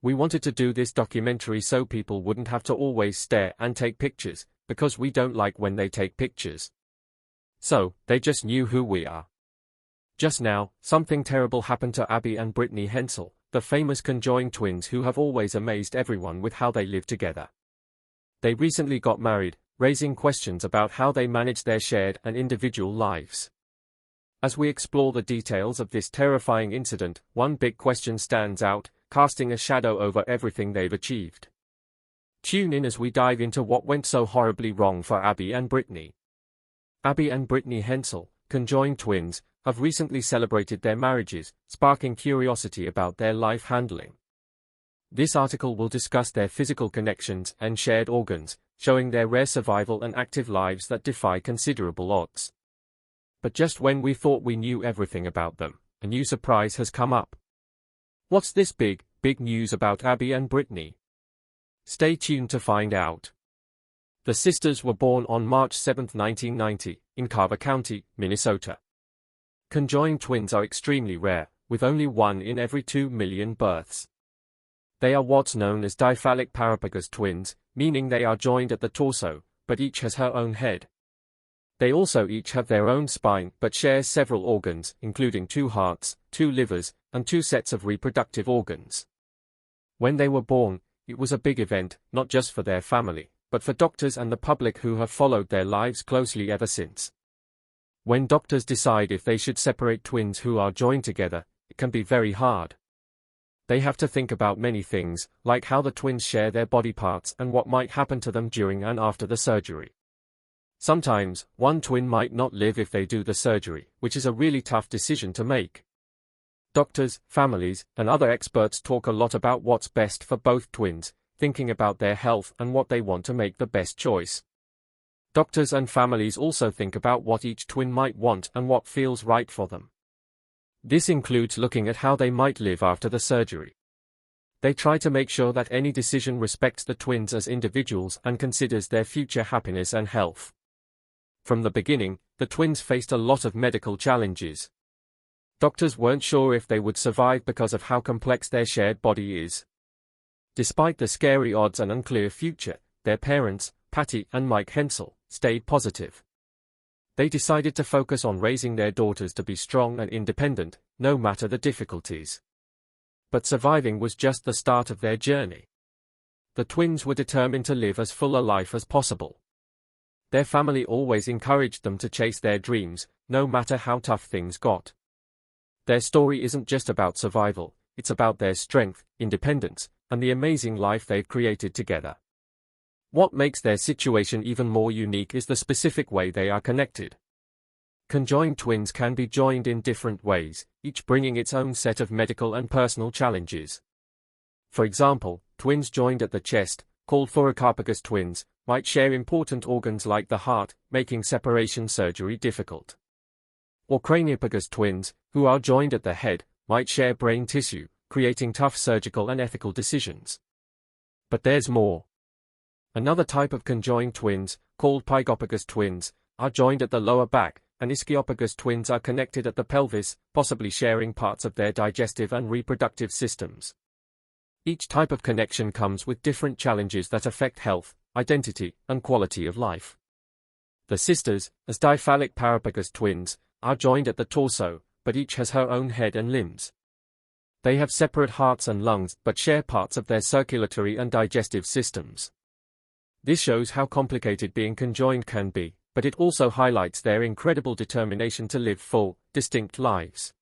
We wanted to do this documentary so people wouldn't have to always stare and take pictures, because we don't like when they take pictures. So, they just knew who we are. Just now, something terrible happened to Abby and Brittany Hensel, the famous conjoined twins who have always amazed everyone with how they live together. They recently got married, raising questions about how they manage their shared and individual lives. As we explore the details of this terrifying incident, one big question stands out, casting a shadow over everything they've achieved. Tune in as we dive into what went so horribly wrong for Abby and Brittany. Abby and Brittany Hensel, conjoined twins, have recently celebrated their marriages, sparking curiosity about their life handling. This article will discuss their physical connections and shared organs, showing their rare survival and active lives that defy considerable odds. But just when we thought we knew everything about them, a new surprise has come up. What's this big news about Abby and Brittany? Stay tuned to find out. The sisters were born on March 7, 1990, in Carver County, Minnesota. Conjoined twins are extremely rare, with only 1 in every 2 million births. They are what's known as diphallic parapagous twins, meaning they are joined at the torso, but each has her own head. They also each have their own spine but share several organs, including 2 hearts, 2 livers, and 2 sets of reproductive organs. When they were born, it was a big event, not just for their family, but for doctors and the public who have followed their lives closely ever since. When doctors decide if they should separate twins who are joined together, it can be very hard. They have to think about many things, like how the twins share their body parts and what might happen to them during and after the surgery. Sometimes, one twin might not live if they do the surgery, which is a really tough decision to make. Doctors, families, and other experts talk a lot about what's best for both twins, thinking about their health and what they want to make the best choice. Doctors and families also think about what each twin might want and what feels right for them. This includes looking at how they might live after the surgery. They try to make sure that any decision respects the twins as individuals and considers their future happiness and health. From the beginning, the twins faced a lot of medical challenges. Doctors weren't sure if they would survive because of how complex their shared body is. Despite the scary odds and unclear future, their parents, Patty and Mike Hensel, stayed positive. They decided to focus on raising their daughters to be strong and independent, no matter the difficulties. But surviving was just the start of their journey. The twins were determined to live as full a life as possible. Their family always encouraged them to chase their dreams, no matter how tough things got. Their story isn't just about survival, it's about their strength, independence, and the amazing life they've created together. What makes their situation even more unique is the specific way they are connected. Conjoined twins can be joined in different ways, each bringing its own set of medical and personal challenges. For example, twins joined at the chest, called thoracopagus twins, might share important organs like the heart, making separation surgery difficult. Or craniopagus twins, who are joined at the head, might share brain tissue, creating tough surgical and ethical decisions. But there's more. Another type of conjoined twins, called pygopagus twins, are joined at the lower back, and ischiopagus twins are connected at the pelvis, possibly sharing parts of their digestive and reproductive systems. Each type of connection comes with different challenges that affect health, identity, and quality of life. The sisters, as diphallic parapagous twins, are joined at the torso, but each has her own head and limbs. They have separate hearts and lungs but share parts of their circulatory and digestive systems. This shows how complicated being conjoined can be, but it also highlights their incredible determination to live full, distinct lives.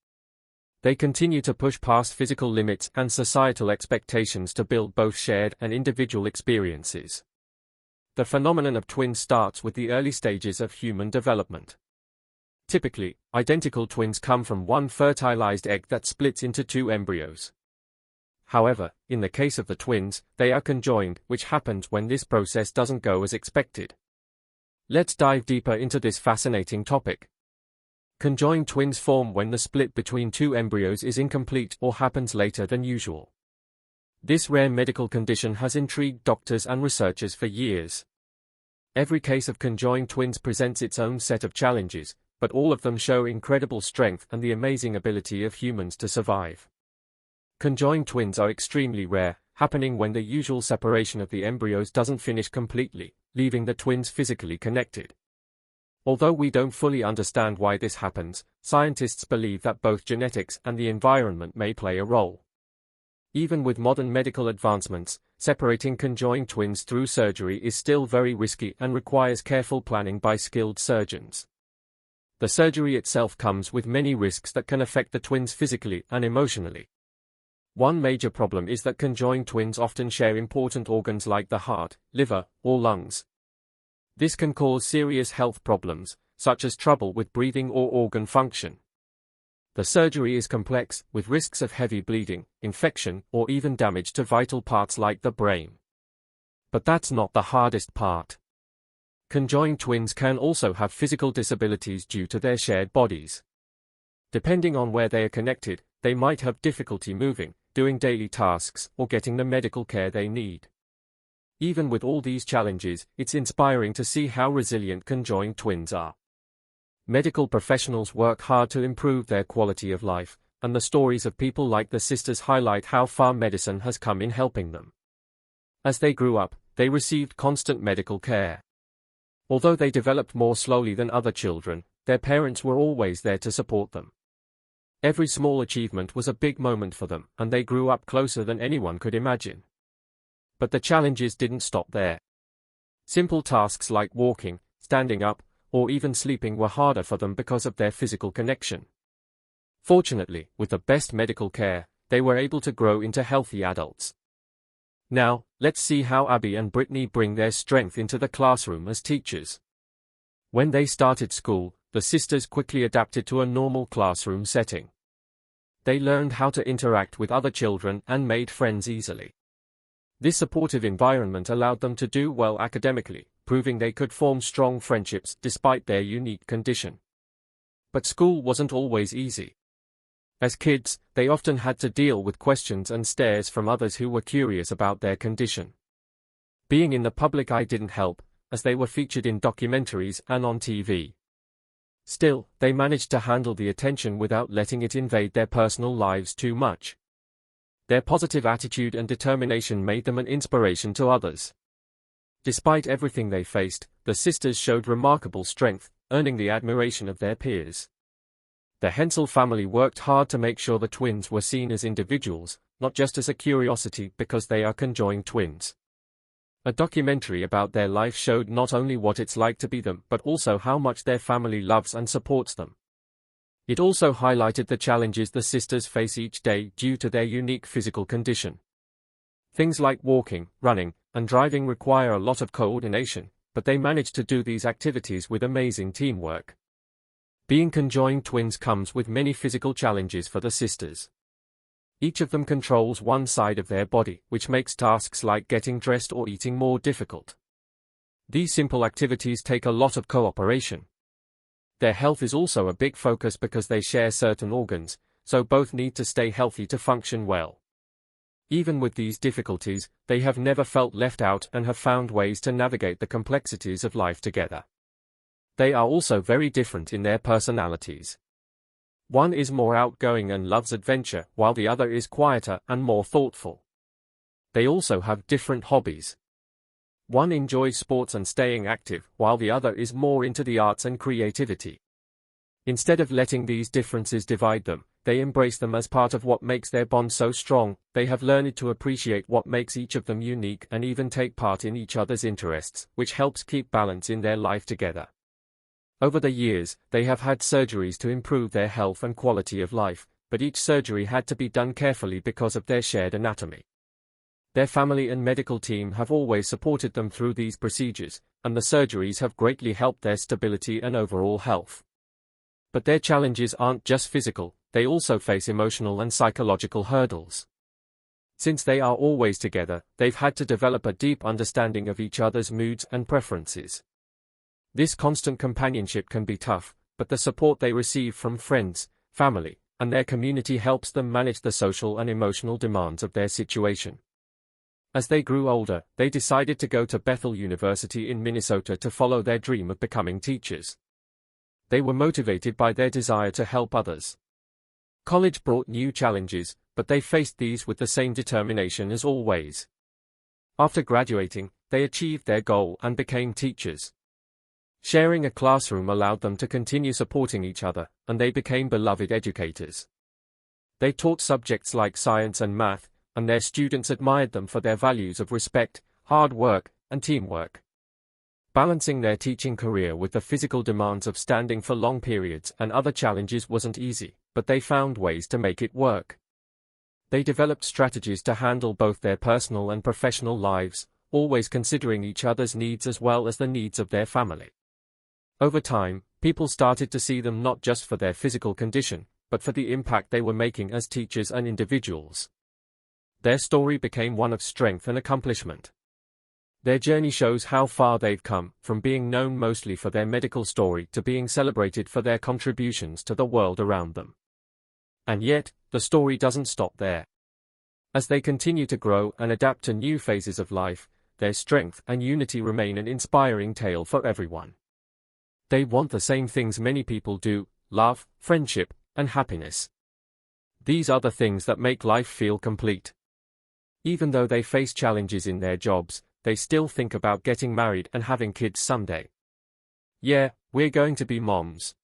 They continue to push past physical limits and societal expectations to build both shared and individual experiences. The phenomenon of twins starts with the early stages of human development. Typically, identical twins come from one fertilized egg that splits into 2 embryos. However, in the case of the twins, they are conjoined, which happens when this process doesn't go as expected. Let's dive deeper into this fascinating topic. Conjoined twins form when the split between 2 embryos is incomplete or happens later than usual. This rare medical condition has intrigued doctors and researchers for years. Every case of conjoined twins presents its own set of challenges, but all of them show incredible strength and the amazing ability of humans to survive. Conjoined twins are extremely rare, happening when the usual separation of the embryos doesn't finish completely, leaving the twins physically connected. Although we don't fully understand why this happens, scientists believe that both genetics and the environment may play a role. Even with modern medical advancements, separating conjoined twins through surgery is still very risky and requires careful planning by skilled surgeons. The surgery itself comes with many risks that can affect the twins physically and emotionally. One major problem is that conjoined twins often share important organs like the heart, liver, or lungs. This can cause serious health problems, such as trouble with breathing or organ function. The surgery is complex, with risks of heavy bleeding, infection, or even damage to vital parts like the brain. But that's not the hardest part. Conjoined twins can also have physical disabilities due to their shared bodies. Depending on where they are connected, they might have difficulty moving, doing daily tasks, or getting the medical care they need. Even with all these challenges, it's inspiring to see how resilient conjoined twins are. Medical professionals work hard to improve their quality of life, and the stories of people like the sisters highlight how far medicine has come in helping them. As they grew up, they received constant medical care. Although they developed more slowly than other children, their parents were always there to support them. Every small achievement was a big moment for them, and they grew up closer than anyone could imagine. But the challenges didn't stop there. Simple tasks like walking, standing up, or even sleeping were harder for them because of their physical connection. Fortunately, with the best medical care, they were able to grow into healthy adults. Now, let's see how Abby and Brittany bring their strength into the classroom as teachers. When they started school, the sisters quickly adapted to a normal classroom setting. They learned how to interact with other children and made friends easily. This supportive environment allowed them to do well academically, proving they could form strong friendships despite their unique condition. But school wasn't always easy. As kids, they often had to deal with questions and stares from others who were curious about their condition. Being in the public eye didn't help, as they were featured in documentaries and on TV. Still, they managed to handle the attention without letting it invade their personal lives too much. Their positive attitude and determination made them an inspiration to others. Despite everything they faced, the sisters showed remarkable strength, earning the admiration of their peers. The Hensel family worked hard to make sure the twins were seen as individuals, not just as a curiosity because they are conjoined twins. A documentary about their life showed not only what it's like to be them but also how much their family loves and supports them. It also highlighted the challenges the sisters face each day due to their unique physical condition. Things like walking, running, and driving require a lot of coordination, but they manage to do these activities with amazing teamwork. Being conjoined twins comes with many physical challenges for the sisters. Each of them controls one side of their body, which makes tasks like getting dressed or eating more difficult. These simple activities take a lot of cooperation. Their health is also a big focus because they share certain organs, so both need to stay healthy to function well. Even with these difficulties, they have never felt left out and have found ways to navigate the complexities of life together. They are also very different in their personalities. One is more outgoing and loves adventure, while the other is quieter and more thoughtful. They also have different hobbies. One enjoys sports and staying active, while the other is more into the arts and creativity. Instead of letting these differences divide them, they embrace them as part of what makes their bond so strong. They have learned to appreciate what makes each of them unique and even take part in each other's interests, which helps keep balance in their life together. Over the years, they have had surgeries to improve their health and quality of life, but each surgery had to be done carefully because of their shared anatomy. Their family and medical team have always supported them through these procedures, and the surgeries have greatly helped their stability and overall health. But their challenges aren't just physical, they also face emotional and psychological hurdles. Since they are always together, they've had to develop a deep understanding of each other's moods and preferences. This constant companionship can be tough, but the support they receive from friends, family, and their community helps them manage the social and emotional demands of their situation. As they grew older, they decided to go to Bethel University in Minnesota to follow their dream of becoming teachers. They were motivated by their desire to help others. College brought new challenges, but they faced these with the same determination as always. After graduating, they achieved their goal and became teachers. Sharing a classroom allowed them to continue supporting each other, and they became beloved educators. They taught subjects like science and math, and their students admired them for their values of respect, hard work, and teamwork. Balancing their teaching career with the physical demands of standing for long periods and other challenges wasn't easy, but they found ways to make it work. They developed strategies to handle both their personal and professional lives, always considering each other's needs as well as the needs of their family. Over time, people started to see them not just for their physical condition, but for the impact they were making as teachers and individuals. Their story became one of strength and accomplishment. Their journey shows how far they've come, from being known mostly for their medical story to being celebrated for their contributions to the world around them. And yet, the story doesn't stop there. As they continue to grow and adapt to new phases of life, their strength and unity remain an inspiring tale for everyone. They want the same things many people do: love, friendship, and happiness. These are the things that make life feel complete. Even though they face challenges in their jobs, they still think about getting married and having kids someday. "Yeah, we're going to be moms.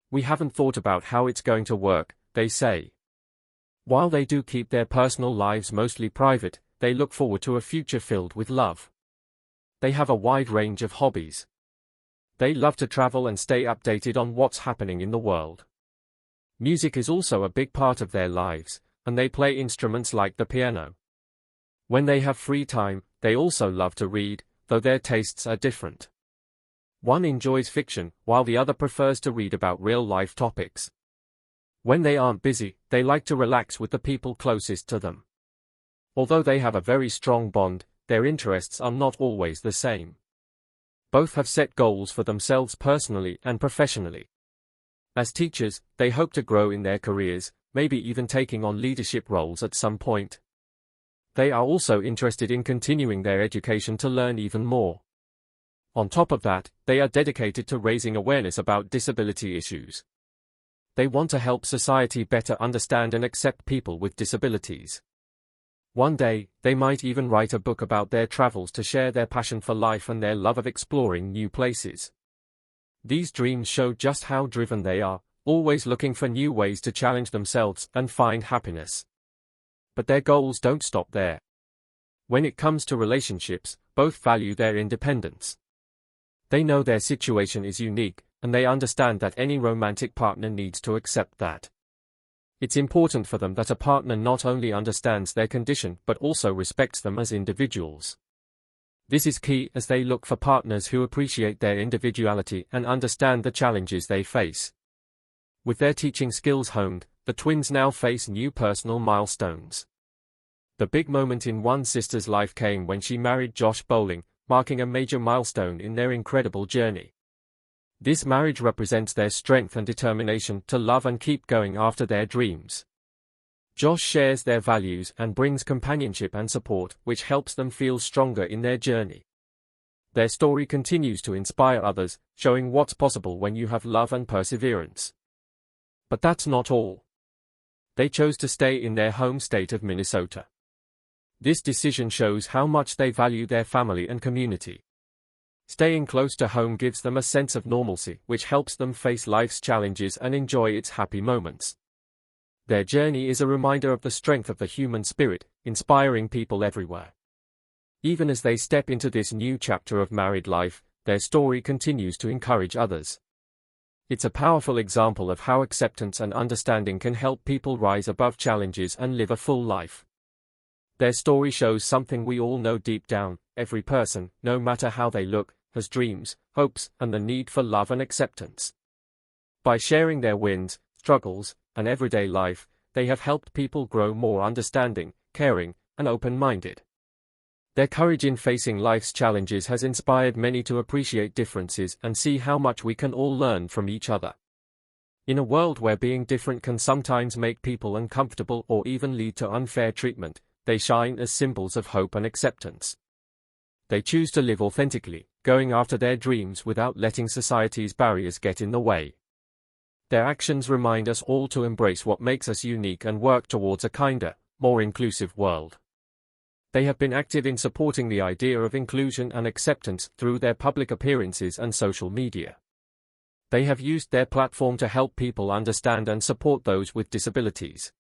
We haven't thought about how it's going to work," they say. While they do keep their personal lives mostly private, they look forward to a future filled with love. They have a wide range of hobbies. They love to travel and stay updated on what's happening in the world. Music is also a big part of their lives, and they play instruments like the piano. When they have free time, they also love to read, though their tastes are different. One enjoys fiction, while the other prefers to read about real-life topics. When they aren't busy, they like to relax with the people closest to them. Although they have a very strong bond, their interests are not always the same. Both have set goals for themselves personally and professionally. As teachers, they hope to grow in their careers, maybe even taking on leadership roles at some point. They are also interested in continuing their education to learn even more. On top of that, they are dedicated to raising awareness about disability issues. They want to help society better understand and accept people with disabilities. One day, they might even write a book about their travels to share their passion for life and their love of exploring new places. These dreams show just how driven they are, always looking for new ways to challenge themselves and find happiness. But their goals don't stop there. When it comes to relationships, both value their independence. They know their situation is unique, and they understand that any romantic partner needs to accept that. It's important for them that a partner not only understands their condition but also respects them as individuals. This is key as they look for partners who appreciate their individuality and understand the challenges they face. With their teaching skills honed, the twins now face new personal milestones. The big moment in one sister's life came when she married Josh Bowling, marking a major milestone in their incredible journey. This marriage represents their strength and determination to love and keep going after their dreams. Josh shares their values and brings companionship and support, which helps them feel stronger in their journey. Their story continues to inspire others, showing what's possible when you have love and perseverance. But that's not all. They chose to stay in their home state of Minnesota. This decision shows how much they value their family and community. Staying close to home gives them a sense of normalcy, which helps them face life's challenges and enjoy its happy moments. Their journey is a reminder of the strength of the human spirit, inspiring people everywhere. Even as they step into this new chapter of married life, their story continues to encourage others. It's a powerful example of how acceptance and understanding can help people rise above challenges and live a full life. Their story shows something we all know deep down: every person, no matter how they look, has dreams, hopes, and the need for love and acceptance. By sharing their wins, struggles, and everyday life, they have helped people grow more understanding, caring, and open-minded. Their courage in facing life's challenges has inspired many to appreciate differences and see how much we can all learn from each other. In a world where being different can sometimes make people uncomfortable or even lead to unfair treatment, they shine as symbols of hope and acceptance. They choose to live authentically, going after their dreams without letting society's barriers get in the way. Their actions remind us all to embrace what makes us unique and work towards a kinder, more inclusive world. They have been active in supporting the idea of inclusion and acceptance through their public appearances and social media. They have used their platform to help people understand and support those with disabilities.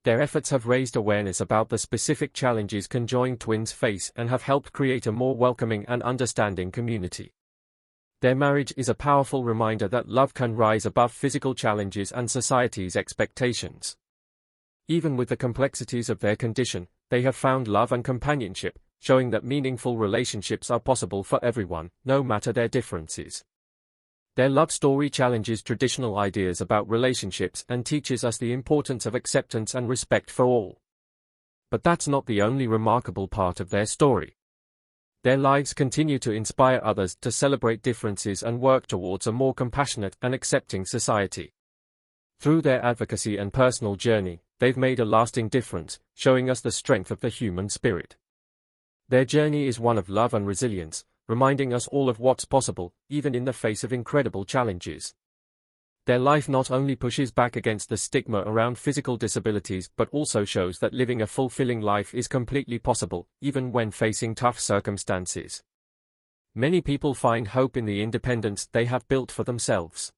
Their efforts have raised awareness about the specific challenges conjoined twins face and have helped create a more welcoming and understanding community. Their marriage is a powerful reminder that love can rise above physical challenges and society's expectations. Even with the complexities of their condition, they have found love and companionship, showing that meaningful relationships are possible for everyone, no matter their differences. Their love story challenges traditional ideas about relationships and teaches us the importance of acceptance and respect for all. But that's not the only remarkable part of their story. Their lives continue to inspire others to celebrate differences and work towards a more compassionate and accepting society. Through their advocacy and personal journey, they've made a lasting difference, showing us the strength of the human spirit. Their journey is one of love and resilience, reminding us all of what's possible, even in the face of incredible challenges. Their life not only pushes back against the stigma around physical disabilities but also shows that living a fulfilling life is completely possible, even when facing tough circumstances. Many people find hope in the independence they have built for themselves.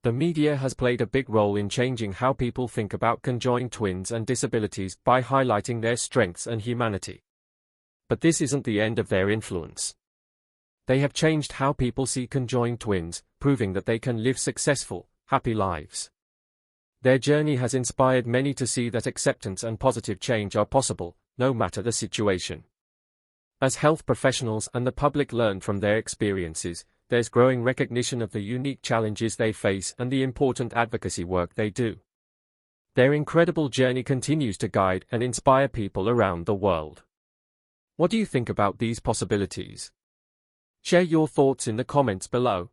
The media has played a big role in changing how people think about conjoined twins and disabilities by highlighting their strengths and humanity. But this isn't the end of their influence. They have changed how people see conjoined twins, proving that they can live successful, happy lives. Their journey has inspired many to see that acceptance and positive change are possible, no matter the situation. As health professionals and the public learn from their experiences, there's growing recognition of the unique challenges they face and the important advocacy work they do. Their incredible journey continues to guide and inspire people around the world. What do you think about these possibilities? Share your thoughts in the comments below.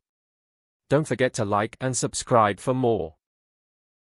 Don't forget to like and subscribe for more.